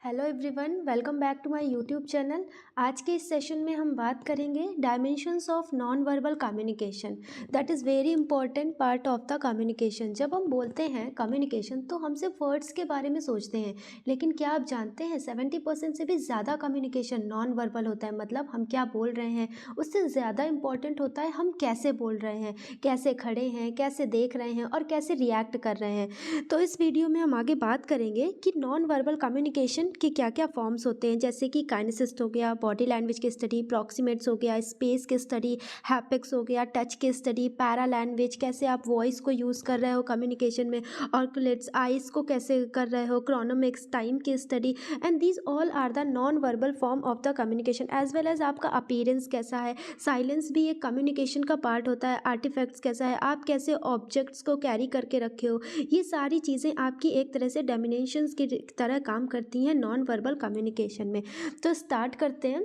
Hello everyone, welcome back to my YouTube channel. आज के इस सेशन में हम बात करेंगे dimensions of non verbal communication. That is very important part of the communication. जब हम बोलते हैं कम्युनिकेशन तो हम सिर्फ वर्ड्स के बारे में सोचते हैं, लेकिन क्या आप जानते हैं 70% से भी ज़्यादा कम्युनिकेशन नॉन वर्बल होता है। मतलब हम क्या बोल रहे हैं उससे ज़्यादा इम्पॉर्टेंट होता है हम कैसे बोल रहे हैं, कैसे खड़े हैं, कैसे देख रहे हैं और कैसे रिएक्ट कर रहे हैं। तो इस वीडियो में हम आगे बात करेंगे कि नॉन वर्बल कम्युनिकेशन के क्या क्या फॉर्म्स होते हैं, जैसे कि काइनेसिस हो गया, बॉडी लैंग्वेज की स्टडी, प्रॉक्सिमेट्स हो गया, स्पेस की स्टडी, हैप्टिक्स हो गया, टच की स्टडी, पैरा लैंग्वेज, कैसे आप वॉइस को यूज़ कर रहे हो कम्युनिकेशन में, ऑर्कुलेट्स, आइस को कैसे कर रहे हो, क्रोनोमिक्स, टाइम की study. And these all are the non verbal form of the communication as well as आपका अपीयरेंस कैसा है। साइलेंस भी एक कम्युनिकेशन का पार्ट होता है। आर्टिफैक्ट्स कैसा है, आप कैसे ऑब्जेक्ट्स को कैरी करके रखे हो, ये सारी चीज़ें आपकी एक तरह से डोमिनेशंस की तरह काम करती हैं नॉन वर्बल कम्युनिकेशन में। तो स्टार्ट करते हैं।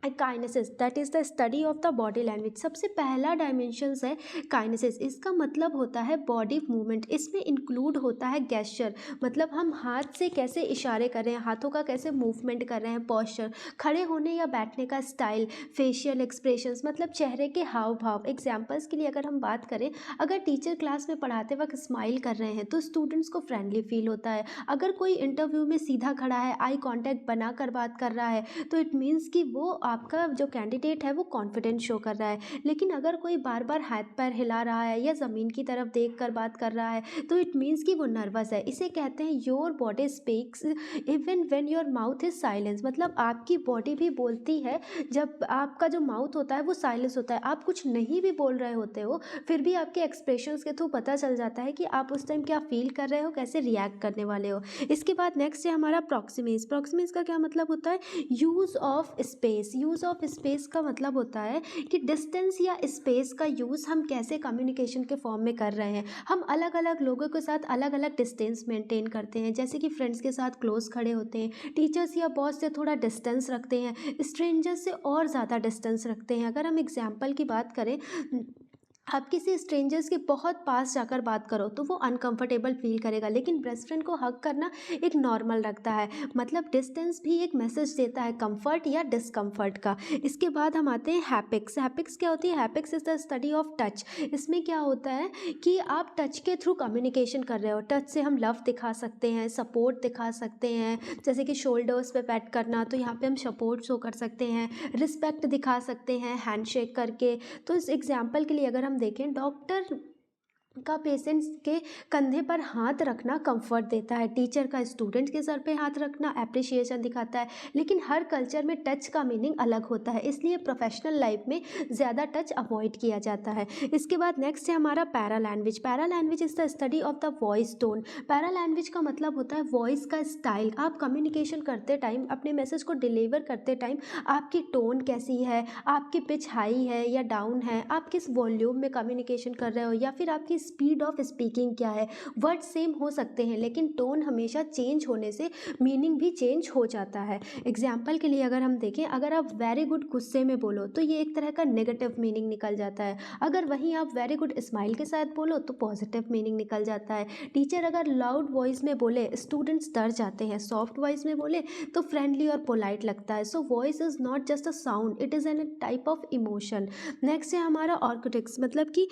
Kinesis that is the study of the body language. सबसे पहला डायमेंशंस है काइनेसिस। इसका मतलब होता है बॉडी मूवमेंट। इसमें इंक्लूड होता है गेस्चर, मतलब हम हाथ से कैसे इशारे कर रहे हैं, हाथों का कैसे मूवमेंट कर रहे हैं, पॉस्चर, खड़े होने या बैठने का स्टाइल, फेशियल एक्सप्रेशंस मतलब चेहरे के हाव भाव। एग्जाम्पल्स के लिए अगर हम बात करें, अगर टीचर क्लास में पढ़ाते वक्त स्माइल कर रहे हैं तो स्टूडेंट्स को फ्रेंडली फील होता है। अगर कोई इंटरव्यू में सीधा खड़ा है, आई कॉन्टैक्ट बनाकर बात कर रहा है, तो इट मीन्स कि वो आपका जो कैंडिडेट है वो कॉन्फिडेंस शो कर रहा है। लेकिन अगर कोई बार बार हाथ पैर हिला रहा है या ज़मीन की तरफ देख कर बात कर रहा है तो इट मीन्स कि वो नर्वस है। इसे कहते हैं your body speaks even when your mouth is silence. मतलब आपकी बॉडी भी बोलती है जब आपका जो माउथ होता है वो साइलेंस होता है। आप कुछ नहीं भी बोल रहे होते हो, फिर भी आपके एक्सप्रेशंस के थ्रू पता चल जाता है कि आप उस टाइम क्या फील कर रहे हो, कैसे रिएक्ट करने वाले हो। इसके बाद नेक्स्ट है हमारा प्रॉक्सिमेस। प्रॉक्सिमेस का क्या मतलब होता है, use of space. Use of space का मतलब होता है कि डिस्टेंस या स्पेस का यूज़ हम कैसे कम्युनिकेशन के फॉर्म में कर रहे हैं। हम अलग अलग लोगों के साथ अलग अलग डिस्टेंस मेंटेन करते हैं, जैसे कि फ्रेंड्स के साथ क्लोज खड़े होते हैं, टीचर्स या बॉस से थोड़ा डिस्टेंस रखते हैं, स्ट्रेंजर्स से और ज़्यादा डिस्टेंस रखते हैं। अगर हम एग्जाम्पल की बात करें, आप किसी स्ट्रेंजर्स के बहुत पास जाकर बात करो तो वो अनकंफर्टेबल फील करेगा, लेकिन बेस्ट फ्रेंड को हग करना एक नॉर्मल रखता है। मतलब डिस्टेंस भी एक मैसेज देता है कंफर्ट या डिसकंफर्ट का। इसके बाद हम आते हैं हैप्टिक्स। हैप्टिक्स क्या होती है, haptics is the study of touch. इसमें क्या होता है कि आप टच के थ्रू कम्युनिकेशन कर रहे हो। टच से हम लव दिखा सकते हैं, सपोर्ट दिखा सकते हैं, जैसे कि शोल्डर्स पे पैट करना, तो यहाँ पे हम सपोर्ट शो कर सकते हैं, रिस्पेक्ट दिखा सकते हैं हैंडशेक करके। तो इस एग्जाम्पल के लिए अगर हम देखें, डॉक्टर का पेशेंट्स के कंधे पर हाथ रखना कंफर्ट देता है, टीचर का स्टूडेंट के सर पे हाथ रखना अप्रिशिएशन दिखाता है। लेकिन हर कल्चर में टच का मीनिंग अलग होता है, इसलिए प्रोफेशनल लाइफ में ज़्यादा टच अवॉइड किया जाता है। इसके बाद नेक्स्ट है हमारा para language. Para language is the study of the voice tone. Para language का मतलब होता है वॉइस का स्टाइल। आप कम्युनिकेशन करते टाइम, अपने मैसेज को डिलीवर करते टाइम आपकी टोन कैसी है, आपकी पिच हाई है या डाउन है, आप किस वॉल्यूम में कम्युनिकेशन कर रहे हो, या फिर आपकी स्पीड ऑफ स्पीकिंग क्या है। वर्ड सेम हो सकते हैं लेकिन टोन हमेशा चेंज होने से मीनिंग भी चेंज हो जाता है। एग्जाम्पल के लिए अगर हम देखें, अगर आप वेरी गुड गुस्से में बोलो तो ये एक तरह का नेगेटिव मीनिंग निकल जाता है। अगर वहीं आप वेरी गुड स्माइल के साथ बोलो तो पॉजिटिव मीनिंग निकल जाता है। टीचर अगर लाउड वॉइस में बोले स्टूडेंट्स डर जाते हैं, सॉफ्ट वॉइस में बोले तो फ्रेंडली और पोलाइट लगता है। So voice is not just a sound, it is an type of emotion. Next है हमारा ऑर्कुटिक्स, मतलब कि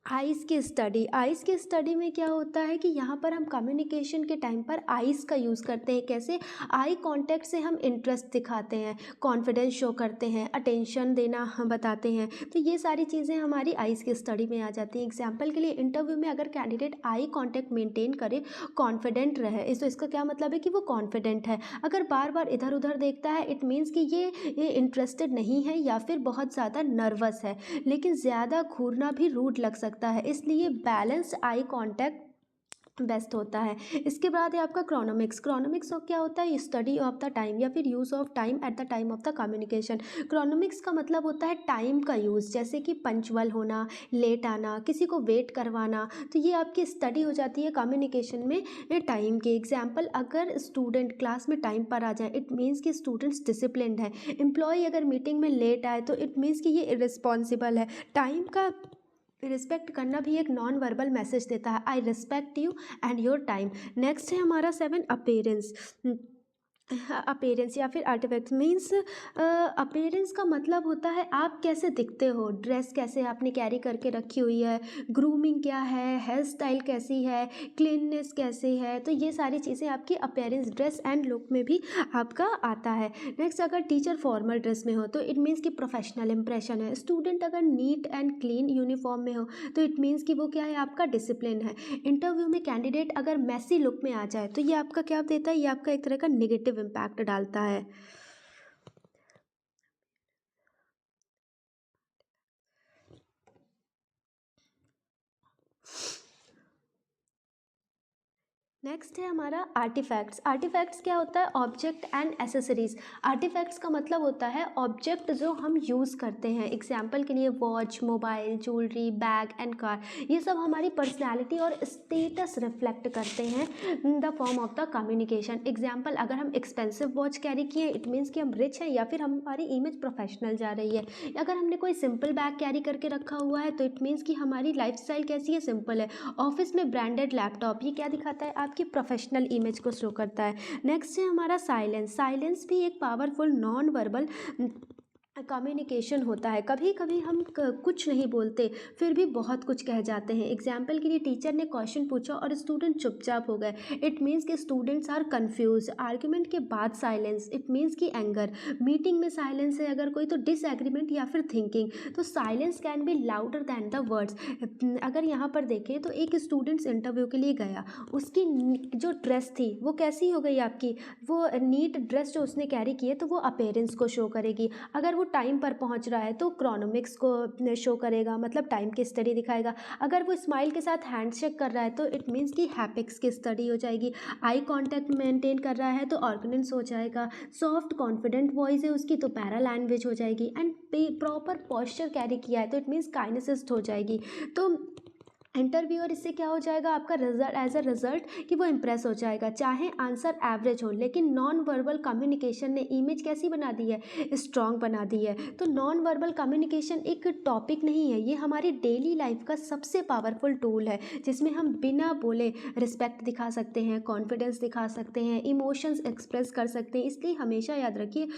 आइज़ की स्टडी। आइज़ की स्टडी में क्या होता है कि यहाँ पर हम कम्युनिकेशन के टाइम पर आइज़ का यूज़ करते हैं। कैसे, आई कांटेक्ट से हम इंटरेस्ट दिखाते हैं, कॉन्फिडेंस शो करते हैं, अटेंशन देना हम बताते हैं। तो ये सारी चीज़ें हमारी आइज़ की स्टडी में आ जाती हैं। एग्जाम्पल के लिए इंटरव्यू में अगर कैंडिडेट आई कॉन्टैक्ट मेंटेन करे, कॉन्फिडेंट रहे, तो इसका क्या मतलब है कि वो कॉन्फिडेंट है। अगर बार बार इधर उधर देखता है, इट मीन्स कि ये इंटरेस्टेड नहीं है या फिर बहुत ज़्यादा नर्वस है। लेकिन ज़्यादा घूरना भी रूड लग सकता है, इसलिए बैलेंस्ड आई कांटेक्ट बेस्ट होता है। इसके बाद है आपका क्रोनोमिक्स। क्रोनोमिक्स क्या होता है, स्टडी ऑफ द टाइम या फिर use of time at the time of the communication. Chronemics का मतलब होता है टाइम का यूज़, जैसे कि पंचुअल होना, लेट आना, किसी को वेट करवाना। तो ये आपकी स्टडी हो जाती है कम्युनिकेशन में टाइम की। एग्जाम्पल, अगर स्टूडेंट क्लास में टाइम पर आ जाए, इट मीन्स कि स्टूडेंट्स डिसिप्लिन्ड है। एम्प्लॉय अगर मीटिंग में लेट आए तो इट मीन्स कि ये इररिस्पॉन्सिबल है। टाइम का रिस्पेक्ट करना भी एक नॉन वर्बल मैसेज देता है, I respect you and your time. Next है हमारा 7 अपीयरेंस। अपीयरेंस या फिर आर्टिफैक्ट्स मीन्स अपीयरेंस का मतलब होता है आप कैसे दिखते हो, ड्रेस कैसे आपने कैरी करके रखी हुई है, ग्रूमिंग क्या है, हेयर स्टाइल कैसी है, क्लीननेस कैसी है, तो ये सारी चीज़ें आपकी अपीयरेंस ड्रेस एंड लुक में भी आपका आता है। नेक्स्ट, अगर टीचर फॉर्मल ड्रेस में हो तो इट मीन्स कि प्रोफेशनल इंप्रेशन है। स्टूडेंट अगर नीट एंड क्लीन यूनिफॉर्म में हो तो इट मीन्स कि वो क्या है, आपका डिसिप्लिन है। इंटरव्यू में कैंडिडेट अगर मैसी लुक में आ जाए तो ये आपका क्या देता है, ये आपका एक तरह का नेगेटिव इम्पैक्ट डालता है। नेक्स्ट है हमारा आर्टिफैक्ट्स। आर्टिफैक्ट्स क्या होता है, ऑब्जेक्ट एंड एसेसरीज। आर्टिफैक्ट्स का मतलब होता है ऑब्जेक्ट जो हम यूज़ करते हैं। एग्जाम्पल के लिए watch, mobile, jewellery, bag and car, ये सब हमारी पर्सनैलिटी और स्टेटस रिफ्लेक्ट करते हैं in the form of the communication. Example, अगर हम एक्सपेंसिव वॉच कैरी किए इट मीन्स कि हम रिच हैं या फिर हमारी इमेज प्रोफेशनल जा रही है। अगर हमने कोई सिंपल बैग कैरी करके रखा हुआ है तो इट मीन्स कि हमारी लाइफ कैसी है, सिंपल है। ऑफिस में ब्रांडेड लैपटॉप, ये क्या दिखाता है, आपकी प्रोफेशनल इमेज को शो करता है। नेक्स्ट है हमारा साइलेंस। साइलेंस भी एक पावरफुल नॉन वर्बल कम्युनिकेशन होता है। कभी कभी हम कुछ नहीं बोलते फिर भी बहुत कुछ कह जाते हैं। एग्जाम्पल के लिए टीचर ने क्वेश्चन पूछा और स्टूडेंट चुपचाप हो गए, इट मीन्स कि स्टूडेंट्स आर कंफ्यूज। आर्ग्यूमेंट के बाद साइलेंस, इट मीन्स कि एंगर। मीटिंग में साइलेंस है अगर कोई तो डिसएग्रीमेंट या फिर थिंकिंग। तो silence can be louder than the words. अगर यहाँ पर देखें तो एक स्टूडेंट्स इंटरव्यू के लिए गया, उसकी जो ड्रेस थी वो कैसी हो गई आपकी, वो नीट ड्रेस जो उसने कैरी की है तो वो अपेयरेंस को शो करेगी। अगर वो टाइम पर पहुंच रहा है तो क्रोनोमिक्स को शो करेगा, मतलब टाइम की स्टडी दिखाएगा। अगर वो स्माइल के साथ हैंडशेक कर रहा है तो इट मीन्स कि हैपिक्स की स्टडी हो जाएगी। आई कांटेक्ट मेंटेन कर रहा है तो ऑर्गनेंस हो जाएगा। सॉफ्ट कॉन्फिडेंट वॉइस है उसकी तो पैरा लैंग्वेज हो जाएगी। एंड प्रॉपर पॉस्चर कैरी किया है तो इट मीन्स काइनेसिस्ट हो जाएगी। तो इंटरव्यूअर इससे क्या हो जाएगा, आपका रिजल्ट एज अ रिजल्ट कि वो इंप्रेस हो जाएगा, चाहे आंसर एवरेज हो। लेकिन नॉन वर्बल कम्युनिकेशन ने इमेज कैसी बना दी है, स्ट्रॉन्ग बना दी है। तो नॉन वर्बल कम्युनिकेशन एक टॉपिक नहीं है, ये हमारी डेली लाइफ का सबसे पावरफुल टूल है जिसमें हम बिना बोले रिस्पेक्ट दिखा सकते हैं, कॉन्फिडेंस दिखा सकते हैं, इमोशंस एक्सप्रेस कर सकते हैं। इसलिए हमेशा याद रखिए,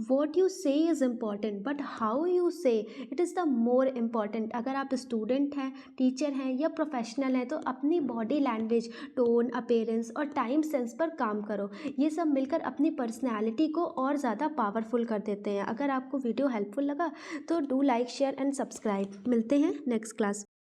what you say is important but how you say it is the more important. अगर आप स्टूडेंट हैं, टीचर हैं या प्रोफेशनल हैं तो अपनी बॉडी लैंग्वेज, टोन, अपीयरेंस और टाइम सेंस पर काम करो। ये सब मिलकर अपनी पर्सनैलिटी को और ज़्यादा पावरफुल कर देते हैं। अगर आपको वीडियो हेल्पफुल लगा तो do like, share and subscribe. मिलते हैं नेक्स्ट क्लास।